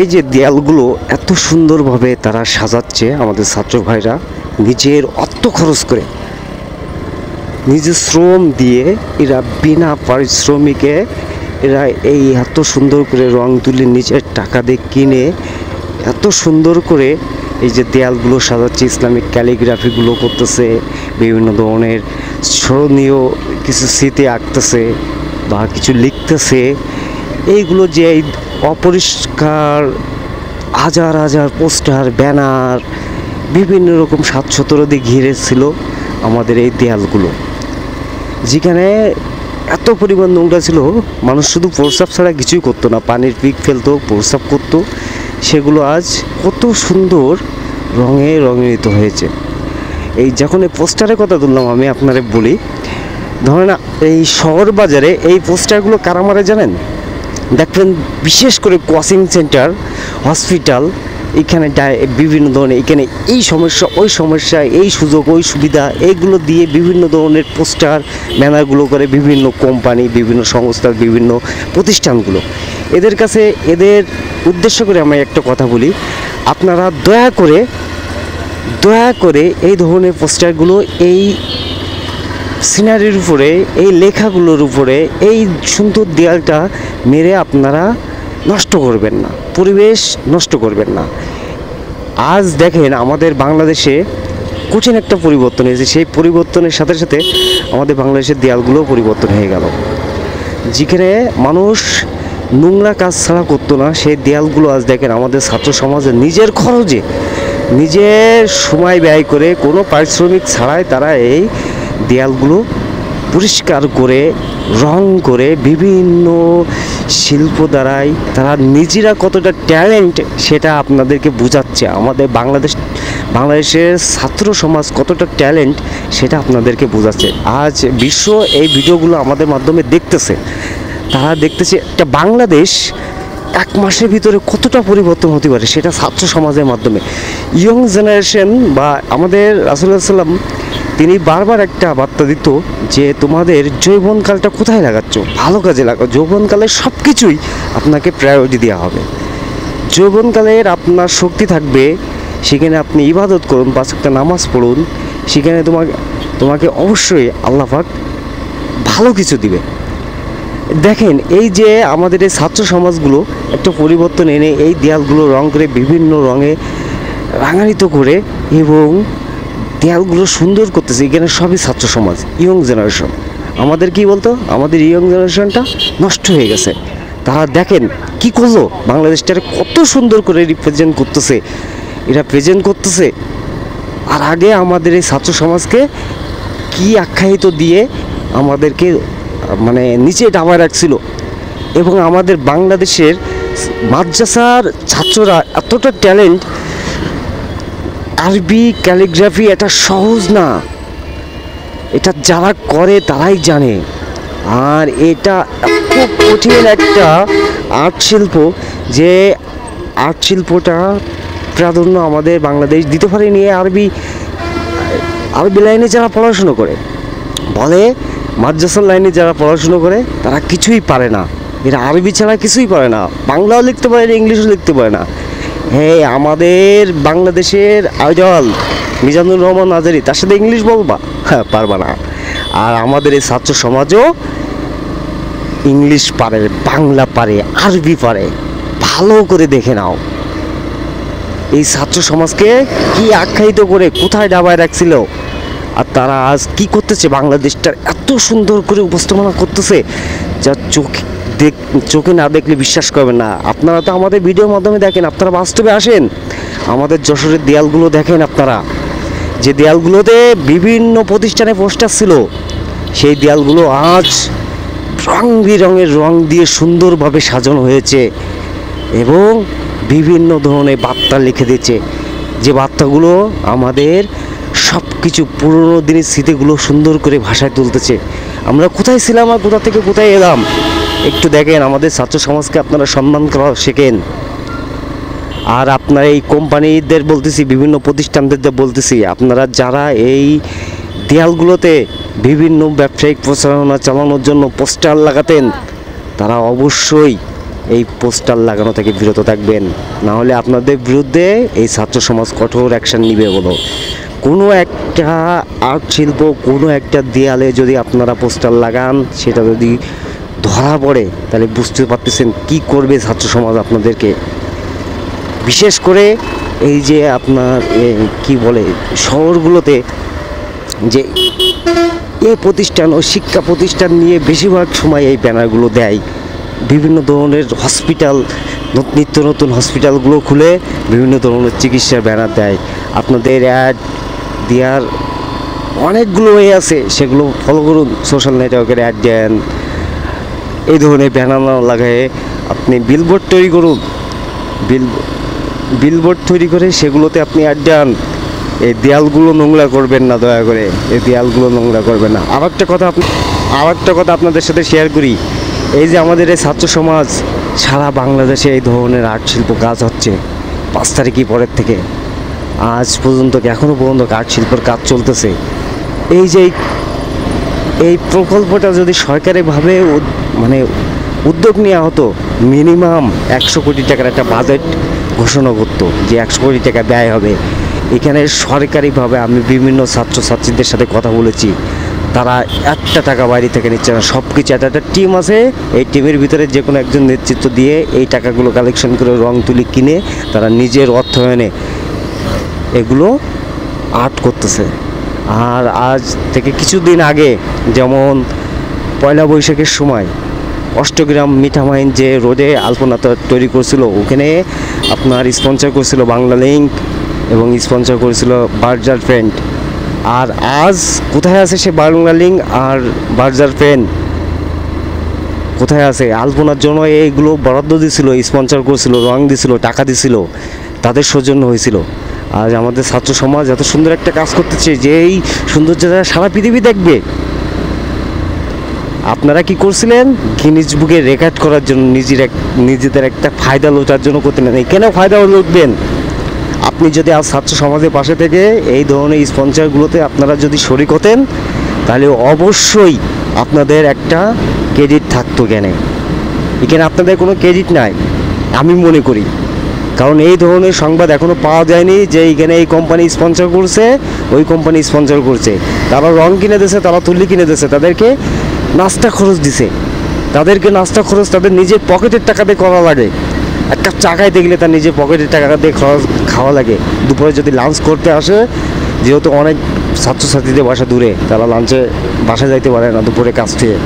এই যে দেয়ালগুলো এত সুন্দরভাবে তারা সাজাচ্ছে আমাদের ছাত্র ভাইরা নিজের অর্থ খরচ করে, নিজের শ্রম দিয়ে এরা বিনা পারিশ্রমিকে এরা এই এত সুন্দর করে রং তুলি নিজের টাকা দিয়ে কিনে এত সুন্দর করে এই যে দেয়ালগুলো সাজাচ্ছে, ইসলামিক ক্যালিগ্রাফিগুলো করতেছে, বিভিন্ন ধরনের স্মরণীয় কিছু স্মৃতি আঁকতেছে বা কিছু লিখতেছে। এইগুলো যে এই অপরিষ্কার হাজার হাজার পোস্টার, ব্যানার, বিভিন্ন রকম সাজসজ্জা দিয়ে ঘিরে ছিল আমাদের এই দেয়ালগুলো, যেখানে এত পরিমাণ নোংরা ছিল মানুষ শুধু প্রস্রাব ছাড়া কিছুই করতো না, পানির পিক ফেলতো, প্রস্রাব করতো। সেগুলো আজ কত সুন্দর রঙে রঙিত হয়েছে। এই যখন এই পোস্টারের কথা তুললাম আমি আপনারা বলি, ধরেন এই শহর বাজারে এই পোস্টারগুলো কারা মারে জানেন? দেখবেন বিশেষ করে কোচিং সেন্টার, হসপিটাল, এখানে বিভিন্ন ধরনের এখানে এই সমস্যা, ওই সমস্যা, এই সুযোগ, ওই সুবিধা, এইগুলো দিয়ে বিভিন্ন ধরনের পোস্টার ব্যানারগুলো করে বিভিন্ন কোম্পানি, বিভিন্ন সংস্থার, বিভিন্ন প্রতিষ্ঠানগুলো। এদের কাছে এদের উদ্দেশ্য করে আমি একটা কথা বলি, আপনারা দয়া করে এই ধরনের পোস্টারগুলো এই সিনারির উপরে, এই লেখাগুলোর উপরে, এই সুন্দর দেয়ালটা মেরে আপনারা নষ্ট করবেন না, পরিবেশ নষ্ট করবেন না। আজ দেখেন আমাদের বাংলাদেশে কঠিন একটা পরিবর্তন হয়েছে, সেই পরিবর্তনের সাথে সাথে আমাদের বাংলাদেশের দেয়ালগুলোও পরিবর্তন হয়ে গেল। যেখানে মানুষ নোংরা কাজ ছাড়া করতো না, সেই দেয়ালগুলো আজ দেখেন আমাদের ছাত্র সমাজের নিজের খরচে, নিজের সময় ব্যয় করে, কোনো পারিশ্রমিক ছাড়াই তারা এই দেয়ালগুলো পরিষ্কার করে, রং করে, বিভিন্ন শিল্প দ্বারাই তারা নিজেরা কতটা ট্যালেন্ট সেটা আপনাদেরকে বোঝাচ্ছে। আমাদের বাংলাদেশের ছাত্র সমাজ কতটা ট্যালেন্ট সেটা আপনাদেরকে বোঝাচ্ছে। আজ বিশ্ব এই ভিডিওগুলো আমাদের মাধ্যমে দেখতেছে, তারা দেখতেছে একটা বাংলাদেশ এক মাসের ভিতরে কতটা পরিবর্তন হতে পারে, সেটা ছাত্র সমাজের মাধ্যমে। ইয়ং জেনারেশন বা আমাদের রাসূলুল্লাহ সাল্লাম তিনি বারবার একটা বার্তা দিত যে তোমাদের যৌবনকালটা কোথায় লাগাচ্ছ, ভালো কাজে লাগাও। যৌবনকালে সব কিছুই আপনাকে প্রায়োরিটি দেওয়া হবে। যৌবনকালের আপনার শক্তি থাকবে, সেখানে আপনি ইবাদত করুন, 5 ওয়াক্ত নামাজ পড়ুন, সেখানে তোমাকে অবশ্যই আল্লাহ পাক ভালো কিছু দিবে। দেখেন এই যে আমাদের এই ছাত্র সমাজগুলো একটা পরিবর্তন এনে এই দেয়ালগুলো রং করে, বিভিন্ন রঙে রাঙানিত করে এবং দেয়ালগুলো সুন্দর করতেছে। এখানে সবই ছাত্র সমাজ, ইয়ং জেনারেশন। আমাদের কি বলতো, আমাদের ইয়ং জেনারেশনটা নষ্ট হয়ে গেছে। তারা দেখেন কি করলো, বাংলাদেশটাকে কত সুন্দর করে রিপ্রেজেন্ট করতেছে, এরা প্রেজেন্ট করতেছে। আর আগে আমাদের এই ছাত্র সমাজকে কি আখ্যায়িত দিয়ে আমাদেরকে মানে নিচে ডাবায় রাখছিল। এবং আমাদের বাংলাদেশের মাদ্রাসার ছাত্ররা এতটা ট্যালেন্ট, আরবি ক্যালিগ্রাফি এটা সহজ না, এটা যারা করে তারাই জানে। আর এটা এত কঠিন একটা আর্ট শিল্প যে আর্ট শিল্পটা প্রাধান্য আমাদের বাংলাদেশ দিতে পারেনি। আরবি লাইনে যারা পড়াশুনো করে, বলে মাদ্রাসার লাইনে যারা পড়াশুনো করে তারা কিছুই পারে না, এরা আরবি ছাড়া কিছুই পারে না, বাংলাও লিখতে পারে না, ইংলিশও লিখতে পারে না। হ্যাঁ, আমাদের বাংলাদেশের আইডল মিজানুর রহমান আজারি, তার সাথে ইংলিশ বলবা? হ্যাঁ, পারবা না। আর আমাদের এই ছাত্র সমাজও ইংলিশ পারে, বাংলা পারে, আরবি পারে। ভালো করে দেখে নাও এই ছাত্র সমাজকে কি আখ্যায়িত করে কোথায় ডাবায় রাখছিল, আর তারা আজ কি করতেছে, বাংলাদেশটার এত সুন্দর করে উপস্থাপনা করতেছে যা চোখে না দেখলে বিশ্বাস করবেন না। আপনারা তো আমাদের ভিডিওর মাধ্যমে দেখেন, আপনারা বাস্তবে আসেন, আমাদের যশোরের দেয়ালগুলো দেখেন আপনারা, যে দেয়ালগুলোতে বিভিন্ন প্রতিষ্ঠানে পোস্টার ছিল, সেই দেয়ালগুলো আজ রং বেরঙের রং দিয়ে সুন্দরভাবে সাজানো হয়েছে এবং বিভিন্ন ধরনের বার্তা লিখে দিচ্ছে, যে বার্তাগুলো আমাদের সব কিছু পুরনো দিনের স্মৃতিগুলো সুন্দর করে ভাষায় তুলতেছে। আমরা কোথায় ছিলাম আর কোথা থেকে কোথায় এলাম একটু দেখেন। আমাদের ছাত্র সমাজকে আপনারা সম্মান করা শেখেন। আর আপনারা এই কোম্পানিদের বলতেছি, বিভিন্ন প্রতিষ্ঠানদের বলতেছি, আপনারা যারা এই দেয়ালগুলোতে বিভিন্ন ব্যবসায়িক প্রচারণা চালানোর জন্য পোস্টার লাগাতেন, তারা অবশ্যই এই পোস্টার লাগানো থেকে বিরত থাকবেন, না হলে আপনাদের বিরুদ্ধে এই ছাত্র সমাজ কঠোর অ্যাকশন নিবে বলো। কোনো একটা আর্ট শিল্প, কোনো একটা দেয়ালে যদি আপনারা পোস্টার লাগান, সেটা যদি ধরা পড়ে তাহলে বুঝতে পারতেছেন কি করবে ছাত্র সমাজ আপনাদেরকে। বিশেষ করে এই যে আপনার কি বলে শহরগুলোতে যে এই প্রতিষ্ঠান ও শিক্ষা প্রতিষ্ঠান নিয়ে বেশিরভাগ সময় এই ব্যানারগুলো দেয়। বিভিন্ন ধরনের হসপিটাল, নিত্য নতুন হসপিটালগুলো খুলে বিভিন্ন ধরনের চিকিৎসার ব্যানার দেয়। আপনাদের অ্যাড দেওয়ার অনেকগুলো ওয়ে আছে, সেগুলো ফলো করুন। সোশ্যাল নেটওয়ার্কের অ্যাড দেন, এই ধরনের ব্যানার লাগায়ে আপনি বিলবোর্ড তৈরি করুন। বিলবোর্ড তৈরি করে সেগুলোতে আপনি অ্যাড দেন। এই দেয়ালগুলো নোংরা করবেন না, দয়া করে এই দেয়ালগুলো নোংরা করবেন না। আর একটা কথা আপনাদের সাথে শেয়ার করি। এই যে আমাদের এই ছাত্র সমাজ, সারা বাংলাদেশে এই ধরনের আর্ট শিল্প কাজ হচ্ছে 5 তারিখই পরের থেকে আজ পর্যন্ত, এখনও পর্যন্ত আর্ট শিল্পের কাজ চলতেছে। এই যে এই প্রকল্পটা যদি সরকারিভাবে মানে উদ্যোগ নেওয়া হতো, মিনিমাম 100 কোটি টাকার একটা বাজেট ঘোষণা করতো যে 100 কোটি টাকা ব্যয় হবে। এখানে সরকারিভাবে আমি বিভিন্ন ছাত্রছাত্রীদের সাথে কথা বলেছি, তারা একটা টাকা বাইরে থেকে নিচ্ছে না। সব কিছু একটা টিম আছে, এই টিমের ভিতরে যে কোনো একজন নেতৃত্ব দিয়ে এই টাকাগুলো কালেকশন করে রং তুলি কিনে তারা নিজের অর্থায়নে এগুলো আর্ট করতেছে। আর আজ থেকে কিছুদিন আগে, যেমন পয়লা বৈশাখের সময় অষ্টগ্রাম মিঠামাইন যে রোডে আলপনা তৈরি করছিল, ওখানে আপনার স্পন্সর করছিল বাংলা লিঙ্ক এবং স্পন্সর করেছিল বার্জার ফ্রেন্ড। আর আজ কোথায় আছে সে বাংলা লিঙ্ক আর বার্জার ফ্রেন্ড? কোথায় আছে? আলপনার জন্য এইগুলো বরাদ্দ দিছিল, স্পন্সর করছিল, রং দিছিল, টাকা দিছিল, তাদের সৌজন্য হয়েছিল। আজ আমাদের ছাত্র সমাজ এত সুন্দর একটা কাজ করতেছে যে এই সৌন্দর্যটা সারা পৃথিবী দেখবে। আপনারা কি করছিলেন? গিনিজ বুকে রেকর্ড করার জন্য, নিজেদের একটা ফায়দা লোটার জন্য করতেন। কেন ফায়দা লুটবেন? আপনি যদি আজ ছাত্র সমাজের পাশে থেকে এই ধরনের স্পন্সরগুলোতে আপনারা যদি শরিক হতেন, তাহলে অবশ্যই আপনাদের একটা ক্রেডিট থাকতো। এখানে আপনাদের কোনো ক্রেডিট নাই আমি মনে করি, কারণ এই ধরনের সংবাদ এখনও পাওয়া যায়নি যে এইখানে এই কোম্পানি স্পন্সর করছে, ওই কোম্পানি স্পন্সর করছে। তারা রং কিনে দিয়েছে, তারা তুলি কিনে দিয়েছে, তাদেরকে নাস্তা খরচ দিছে, তাদের নিজের পকেটের টাকা দিয়ে করা লাগে। এক কাপ চা খাইতে গেলে তার নিজের পকেটের টাকা দিয়ে খাওয়া লাগে। দুপুরে যদি লাঞ্চ করতে আসে, যেহেতু অনেক ছাত্রছাত্রীদের বাসা দূরে, তারা লাঞ্চে বাসা যাইতে পারে না দুপুরে কাজ থেকে,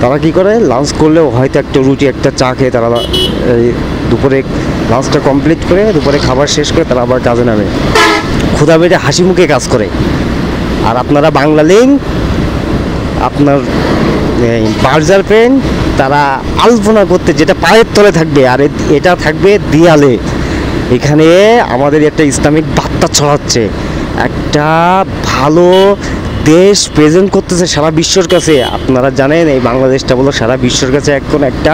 তারা কী করে, লাঞ্চ করলেও হয়তো একটা রুটি একটা চা খেয়ে তারা দুপুরে লাঞ্চটা কমপ্লিট করে, দুপুরে খাবার শেষ করে তারা আবার কাজে নামে, ক্ষুধা পেটে হাসি মুখে কাজ করে। আর আপনারা বাংলা লিঙ্ক, আপনার বার্জার পেন, তারা আলপনা করতে যেটা পায়ের তলে থাকবে, আর এটা থাকবে দেয়ালে। এখানে আমাদের একটা ইসলামিক বার্তা ছড়াচ্ছে, একটা ভালো দেশ প্রেজেন্ট করতেছে সারা বিশ্বর কাছে। আপনারা জানেন এই বাংলাদেশটা বলো সারা বিশ্বর কাছে এখন একটা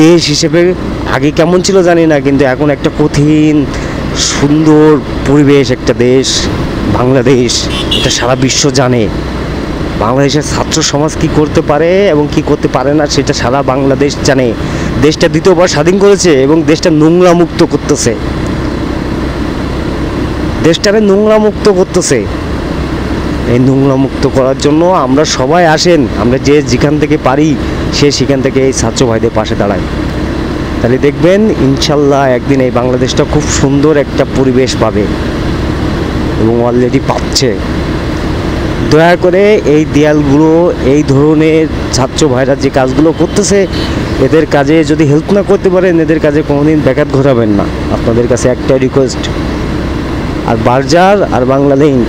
দেশ হিসেবে, আগে কেমন ছিল জানি না, কিন্তু এখন একটা কঠিন সুন্দর পরিবেশ একটা দেশ বাংলাদেশ, এটা সারা বিশ্ব জানে। বাংলাদেশের ছাত্র সমাজ কি করতে পারে এবং কি করতে পারে না সেটা সারা বাংলাদেশ জানে। দেশটা দ্বিতীয়বার স্বাধীন করেছে এবং দেশটা নোংরা মুক্ত করতেছে, দেশটাকে নোংরা মুক্ত করতেছে। এই নোংরা মুক্ত করার জন্য আমরা সবাই আসেন, আমরা যে যেখান থেকে পারি সেখান থেকে এই ছাত্র ভাইদের পাশে দাঁড়াই। তাহলে দেখবেন ইনশাল্লাহ একদিন এই বাংলাদেশটা খুব সুন্দর একটা পরিবেশ পাবে এবং অলরেডি পাচ্ছে। দয়া করে এই দেয়ালগুলো, এই ধরনের ছাত্র ভাইরা যে কাজগুলো করতেছে, এদের কাজে যদি হেল্প না করতে পারেন, এদের কাজে কোনোদিন ব্যাঘাত ঘটাবেন না। আপনাদের কাছে একটা রিকোয়েস্ট। আর বার্জার আর বাংলা লিঙ্ক,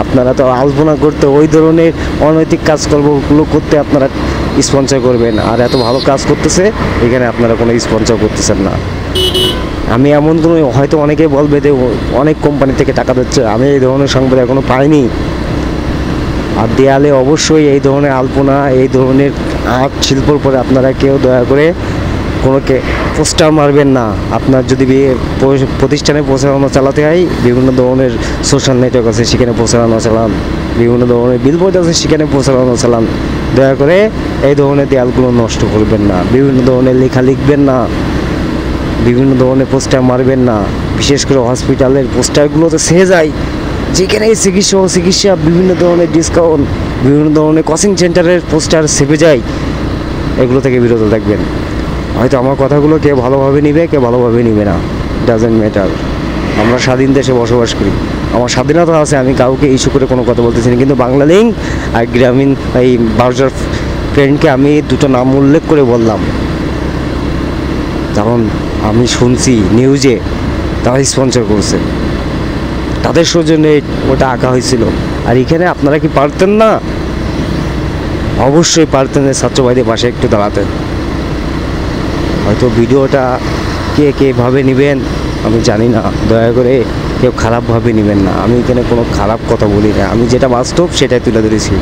আপনারা তো আলপনা করতে, ওই ধরনের অনৈতিক কাজকর্মগুলো করতে আপনারা স্পন্সর করবেন, আর এত ভালো কাজ করতেছে এখানে আপনারা কোনো স্পন্সর করতেছেন না। আমি এমন কোনো, হয়তো অনেকে বলবে যে অনেক কোম্পানি থেকে টাকা দিচ্ছে, আমি এই ধরনের সংবাদ এখনও পাইনি। আর দেয়ালে অবশ্যই এই ধরনের আলপনা, এই ধরনের আর্ট শিল্পর পরে আপনারা কেউ দয়া করে কোনোকে পোস্টার মারবেন না। আপনার যদি প্রতিষ্ঠানে প্রচারণা চালাতে হয়, বিভিন্ন ধরনের সোশ্যাল নেটওয়ার্ক আছে সেখানে প্রচারণা চালান, বিভিন্ন ধরনের বিলবোর্ড আছে সেখানে প্রচারণা চালান, দয়া করে এই ধরনের দেয়ালগুলো নষ্ট করবেন না, বিভিন্ন ধরনের লেখা লিখবেন না, বিভিন্ন ধরনের পোস্টার মারবেন না। বিশেষ করে হসপিটালের পোস্টারগুলোতে সেহে যায়, যেখানে চিকিৎসা বিভিন্ন ধরনের ডিসকাউন্ট, বিভিন্ন ধরনের কোচিং সেন্টারের পোস্টার সেভে যায়। এগুলো থেকে বিরত থাকবেন। হয়তো আমার কথাগুলো কে ভালোভাবে নিবে, কে ভালোভাবে নিবে না, ডাজেন্ট ম্যাটার। আমরা স্বাধীন দেশে বসবাস করি, আমার স্বাধীনতা আছে, আমি কাউকে ইস্যু করে কোনো কথা বলতেছি না। কিন্তু বাংলা লিঙ্ক আর গ্রামীণ এই বার্জার ফ্রেন্ডকে আমি দুটো নাম উল্লেখ করে বললাম, কারণ আমি শুনছি নিউজে তারা স্পন্সর করছে, তাদের সৌজন্যে ওটা আঁকা হয়েছিল। আর এখানে আপনারা কি পারতেন না? অবশ্যই পারতেন ছাত্রবাদীর পাশে একটু দাঁড়াতে। হয়তো ভিডিওটা কে ভাবে নেবেন আমি জানি না, দয়া করে কেউ খারাপভাবে নেবেন না। আমি এখানে কোনো খারাপ কথা বলি না, আমি যেটা বাস্তব সেটাই তুলে ধরেছি।